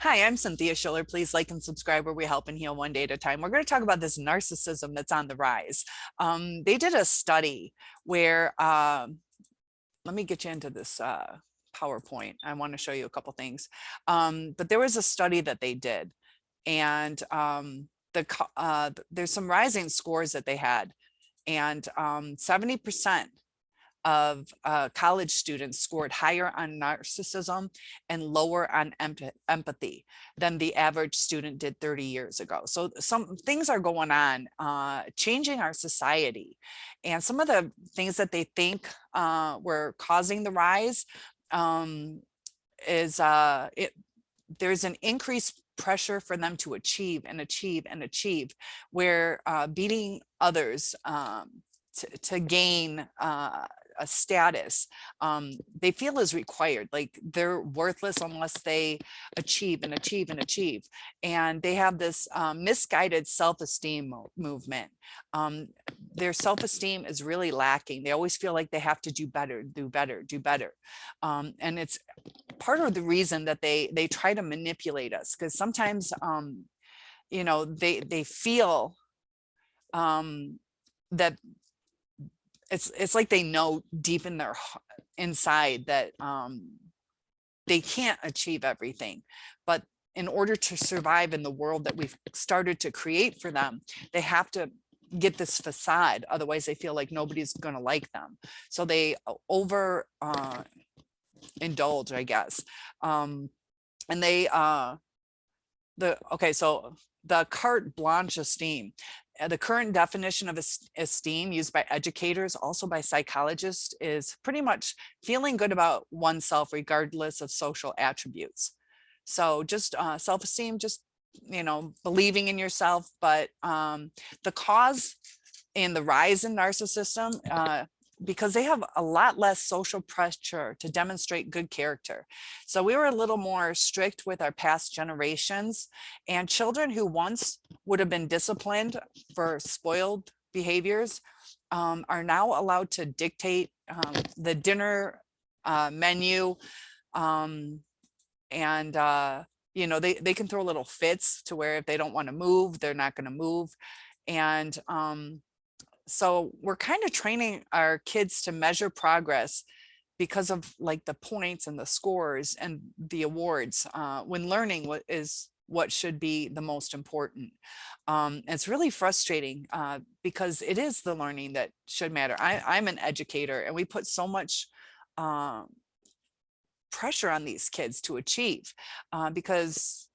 Hi, I'm Cynthia Schiller. Please like and subscribe where we help and heal one day at a time. We're going to talk about this narcissism that's on the rise. They did a study where, let me get you into this PowerPoint. I want to show you a couple things. But there was a study that they did, and there's some rising scores that they had, and 70% of college students scored higher on narcissism and lower on empathy than the average student did 30 years ago. So some things are going on, changing our society. And some of the things that they think were causing the rise um, is there's an increased pressure for them to achieve and achieve and achieve, where beating others to gain a status, they feel is required. Like they're worthless unless they achieve and achieve and achieve. And they have this misguided self-esteem movement. Their self-esteem is really lacking. They always feel like they have to do better, do better, do better. And it's part of the reason that they try to manipulate us, because sometimes they feel that it's like they know deep in their inside that they can't achieve everything, but in order to survive in the world that we've started to create for them, they have to get this facade, otherwise they feel like nobody's going to like them, so they over indulge, I guess. And they so the carte blanche esteem, the current definition of esteem used by educators, also by psychologists, is pretty much feeling good about oneself regardless of social attributes. So just self-esteem, just believing in yourself. But the cause and the rise in narcissism, because they have a lot less social pressure to demonstrate good character. So we were a little more strict with our past generations, and children who once would have been disciplined for spoiled behaviors are now allowed to dictate the dinner menu. They can throw little fits to where if they don't want to move, they're not going to move. And so we're kind of training our kids to measure progress because of like the points and the scores and the awards, when learning what should be the most important. It's really frustrating because it is the learning that should matter. I'm an educator, and we put so much pressure on these kids to achieve, because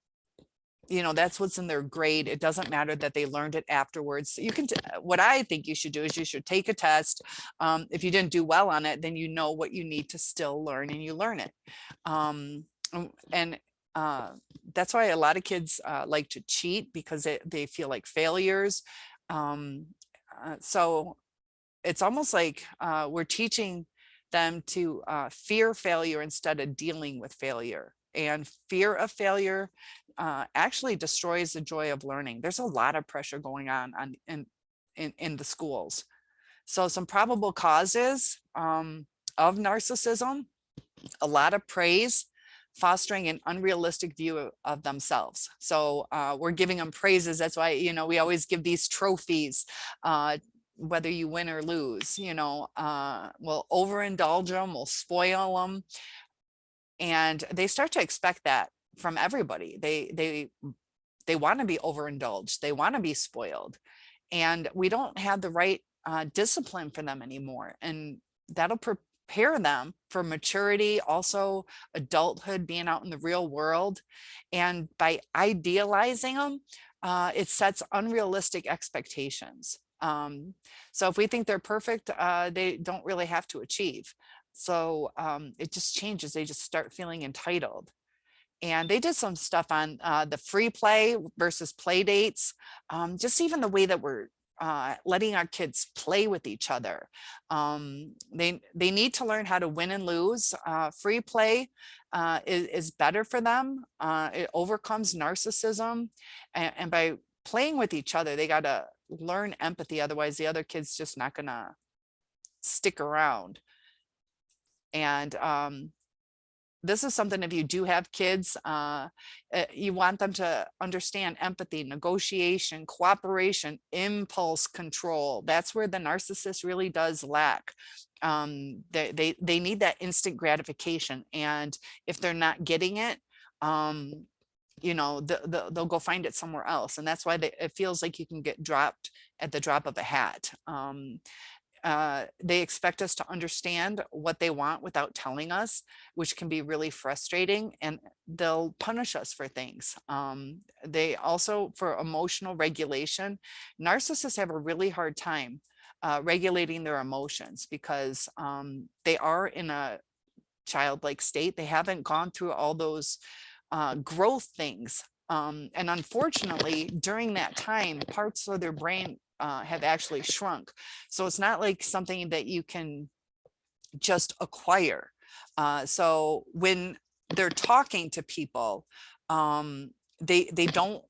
that's what's in their grade. It doesn't matter that they learned it afterwards. You can what I think you should do is you should take a test. If you didn't do well on it, then you know what you need to still learn, and you learn it. And that's why a lot of kids like to cheat, because they feel like failures. So it's almost like we're teaching them to fear failure instead of dealing with failure. And fear of failure actually destroys the joy of learning. There's a lot of pressure going on in the schools. So some probable causes of narcissism: a lot of praise, fostering an unrealistic view of themselves. So we're giving them praises. That's why, we always give these trophies, whether you win or lose. We'll overindulge them, we'll spoil them, and they start to expect that from everybody. They want to be overindulged, they want to be spoiled, and we don't have the right discipline for them anymore, and that'll prepare them for maturity, also adulthood, being out in the real world. And by idealizing them, it sets unrealistic expectations. So if we think they're perfect, they don't really have to achieve. So it just changes. They just start feeling entitled. And they did some stuff on the free play versus play dates. Just even the way that we're letting our kids play with each other. They need to learn how to win and lose. Free play is better for them. It overcomes narcissism. And by playing with each other, they got to learn empathy. Otherwise, the other kid's just not going to stick around. And this is something, if you do have kids, you want them to understand empathy, negotiation, cooperation, impulse control. That's where the narcissist really does lack. They need that instant gratification, and if they're not getting it, um, they'll go find it somewhere else, and that's why it feels like you can get dropped at the drop of a hat. They expect us to understand what they want without telling us, which can be really frustrating, and they'll punish us for things. They also, for emotional regulation, narcissists have a really hard time regulating their emotions, because they are in a childlike state. They haven't gone through all those growth things. And unfortunately, during that time, parts of their brain have actually shrunk. So it's not like something that you can just acquire. So when they're talking to people, they don't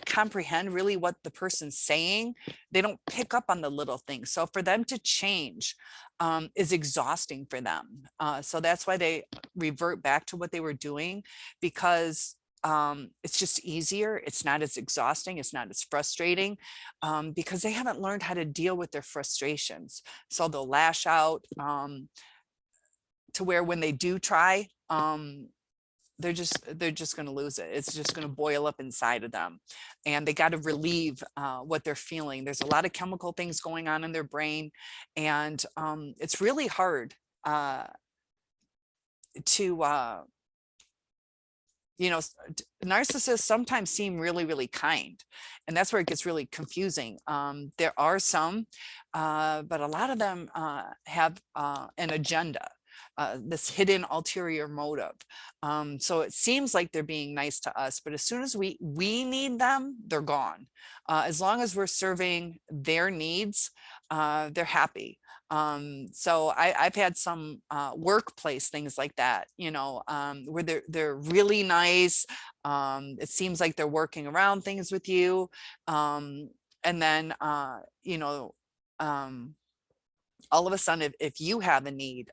comprehend really what the person's saying. They don't pick up on the little things. So for them to change is exhausting for them. So that's why they revert back to what they were doing, because it's just easier. It's not as exhausting. It's not as frustrating, because they haven't learned how to deal with their frustrations. So they'll lash out, to where when they do try, they're just going to lose it. It's just going to boil up inside of them, and they got to relieve what they're feeling. There's a lot of chemical things going on in their brain, and it's really hard to narcissists sometimes seem really, really kind, and that's where it gets really confusing. There are some, but a lot of them have an agenda, this hidden ulterior motive. So it seems like they're being nice to us, but as soon as we need them, they're gone. As long as we're serving their needs, they're happy. So I've had some workplace things like that, where they're really nice. It seems like they're working around things with you. And then, all of a sudden, if you have a need,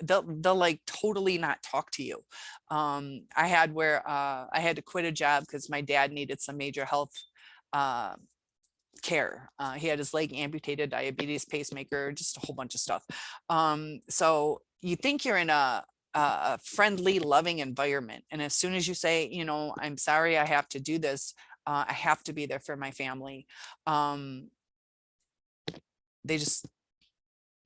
they'll like totally not talk to you. I had where I had to quit a job because my dad needed some major health care. He had his leg amputated, diabetes, pacemaker, just a whole bunch of stuff. So you think you're in a friendly, loving environment, and as soon as you say, I'm sorry, I have to do this, I have to be there for my family, they just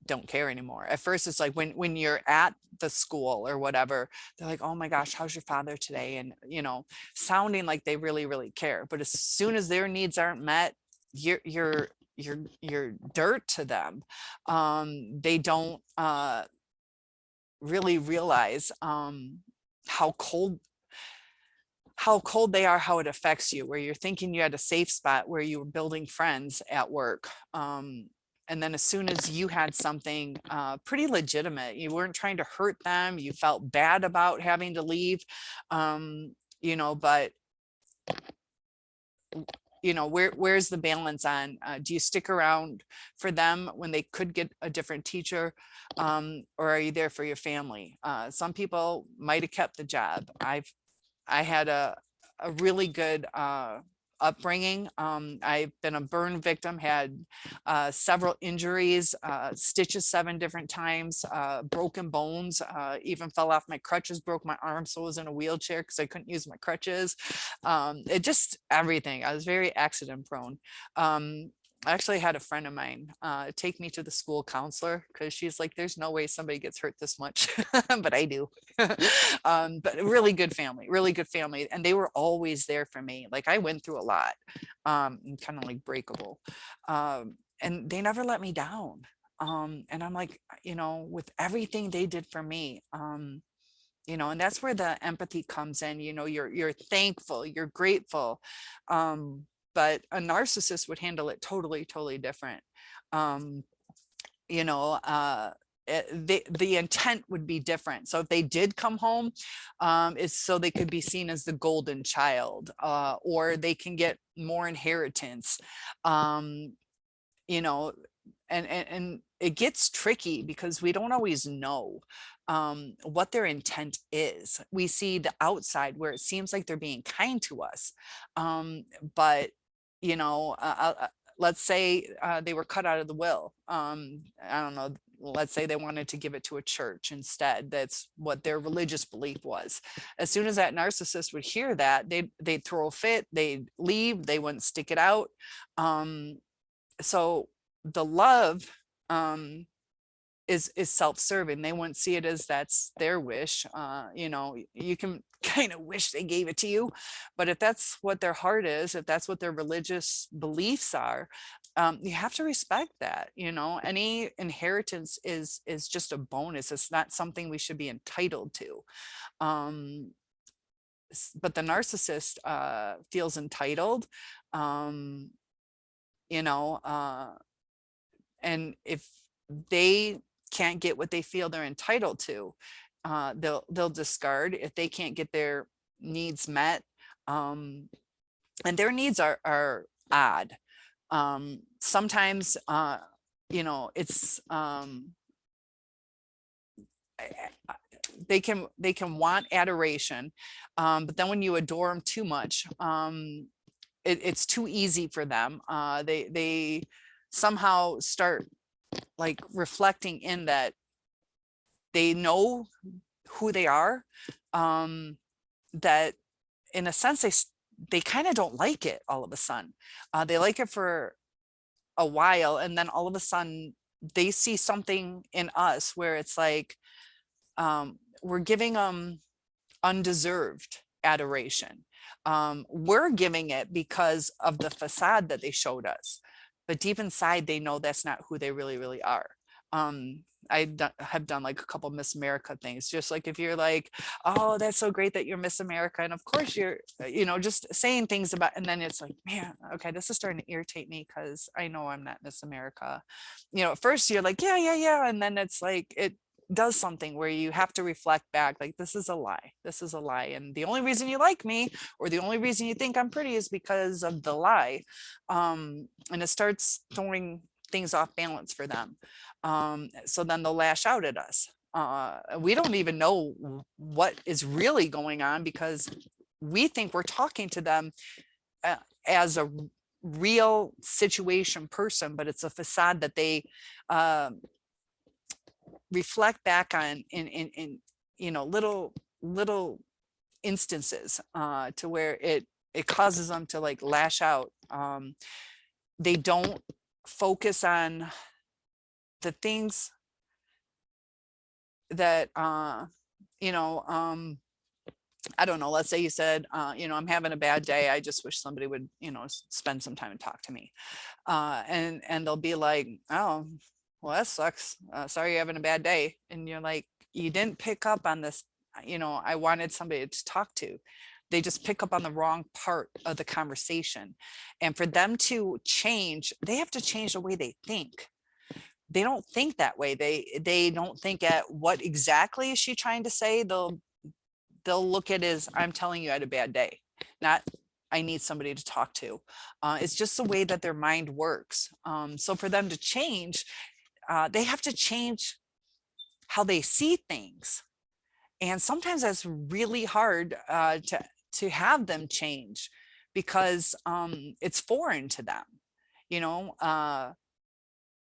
don't care anymore. At first, it's like when you're at the school or whatever, they're like, oh my gosh, how's your father today? And sounding like they really, really care. But as soon as their needs aren't met, you're dirt to them. They don't really realize how cold they are, how it affects you, where you're thinking you had a safe spot where you were building friends at work. And then as soon as you had something pretty legitimate, you weren't trying to hurt them, you felt bad about having to leave, but where's the balance on, do you stick around for them when they could get a different teacher, or are you there for your family? Some people might have kept the job. I had a really good upbringing. I've been a burn victim, had several injuries, stitches 7 different times, broken bones, even fell off my crutches, broke my arm, so I was in a wheelchair because I couldn't use my crutches. It just everything. I was very accident prone. I actually had a friend of mine take me to the school counselor because she's like, there's no way somebody gets hurt this much, but I do. But really good family, really good family. And they were always there for me. Like I went through a lot, kind of like breakable. And they never let me down. And I'm like, with everything they did for me, and that's where the empathy comes in. You're thankful, you're grateful. But a narcissist would handle it totally, totally different. The intent would be different. So if they did come home, it's so they could be seen as the golden child, or they can get more inheritance. and it gets tricky because we don't always know what their intent is. We see the outside where it seems like they're being kind to us, but you know, let's say they were cut out of the will. I don't know. Let's say they wanted to give it to a church instead. That's what their religious belief was. As soon as that narcissist would hear that, they'd throw a fit, they'd leave, they wouldn't stick it out. So the love is self-serving. They wouldn't see it as that's their wish. You know, you can kind of wish they gave it to you, but if that's what their heart is, if that's what their religious beliefs are, you have to respect that. You know, any inheritance is just a bonus. It's not something we should be entitled to. But the narcissist feels entitled. You know, and if they can't get what they feel they're entitled to, they'll discard if they can't get their needs met. And their needs are odd. Sometimes, you know, it's they can want adoration, but then when you adore them too much, it's too easy for them. They somehow start like reflecting in that they know who they are, that in a sense they kind of don't like it all of a sudden. They like it for a while, and then all of a sudden they see something in us where it's like we're giving them undeserved adoration. We're giving it because of the facade that they showed us, but deep inside they know that's not who they really are. I have done like a couple Miss America things, just like if you're like, oh, that's so great that you're Miss America, and of course you're, you know, just saying things about, and then it's like, man, okay, this is starting to irritate me because I know I'm not Miss America. You know, at first you're like, yeah, and then it's like it does something where you have to reflect back, like, this is a lie, and the only reason you like me, or the only reason you think I'm pretty, is because of the lie. And it starts throwing things off balance for them. So then they'll lash out at us. We don't even know what is really going on, because we think we're talking to them as a real situation person, but it's a facade that they reflect back on in you know, little instances, to where it causes them to like lash out. They don't focus on the things that you know, I don't know, let's say you said, you know, I'm having a bad day, I just wish somebody would, you know, spend some time and talk to me. And they'll be like, oh, well, that sucks. Sorry you're having a bad day. And you're like, you didn't pick up on this. You know, I wanted somebody to talk to. They just pick up on the wrong part of the conversation. And for them to change, they have to change the way they think. They don't think that way. They don't think at what exactly is she trying to say. They'll look at it as, I'm telling you I had a bad day, not I need somebody to talk to. It's just the way that their mind works. So for them to change, they have to change how they see things. And sometimes that's really hard to have them change, because it's foreign to them. You know,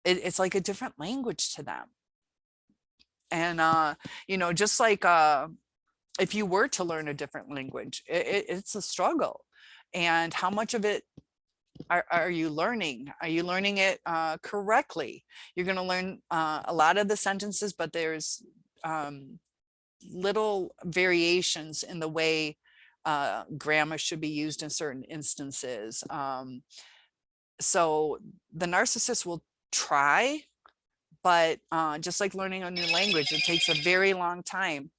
it's like a different language to them. And, you know, just like if you were to learn a different language, it's a struggle. And how much of it are you learning? Are you learning it correctly? You're going to learn a lot of the sentences, but there's little variations in the way grammar should be used in certain instances. So the narcissist will try, but just like learning a new language, it takes a very long time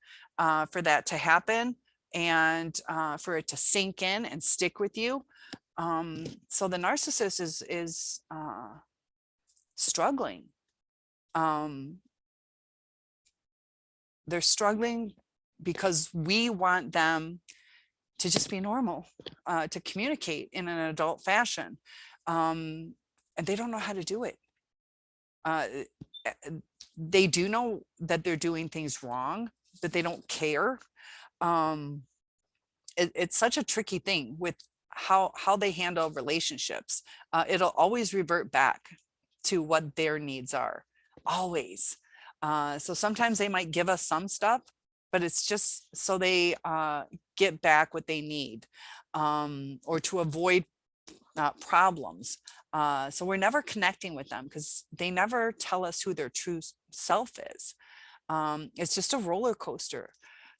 for that to happen, and for it to sink in and stick with you. So the narcissist is struggling. They're struggling because we want them to just be normal, to communicate in an adult fashion. And they don't know how to do it. uh, they do know that they're doing things wrong, but they don't care. Um, it's such a tricky thing with how they handle relationships. It'll always revert back to what their needs are, always. So sometimes they might give us some stuff, but it's just so they get back what they need, or to avoid problems. So we're never connecting with them because they never tell us who their true self is. It's just a roller coaster.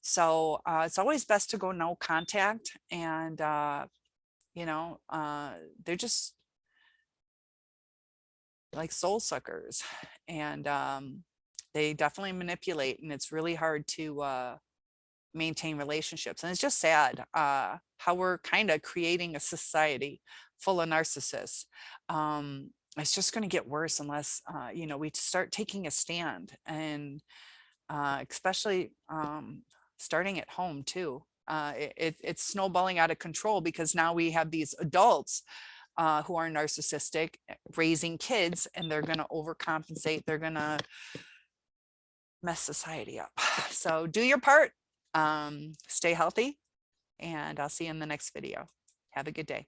So it's always best to go no contact. And, they're just like soul suckers. And they definitely manipulate. And it's really hard to maintain relationships. And it's just sad how we're kind of creating a society full of narcissists. It's just going to get worse unless, we start taking a stand, and especially starting at home too. It's snowballing out of control because now we have these adults who are narcissistic raising kids, and they're going to overcompensate. They're going to mess society up. So do your part, stay healthy, and I'll see you in the next video. Have a good day.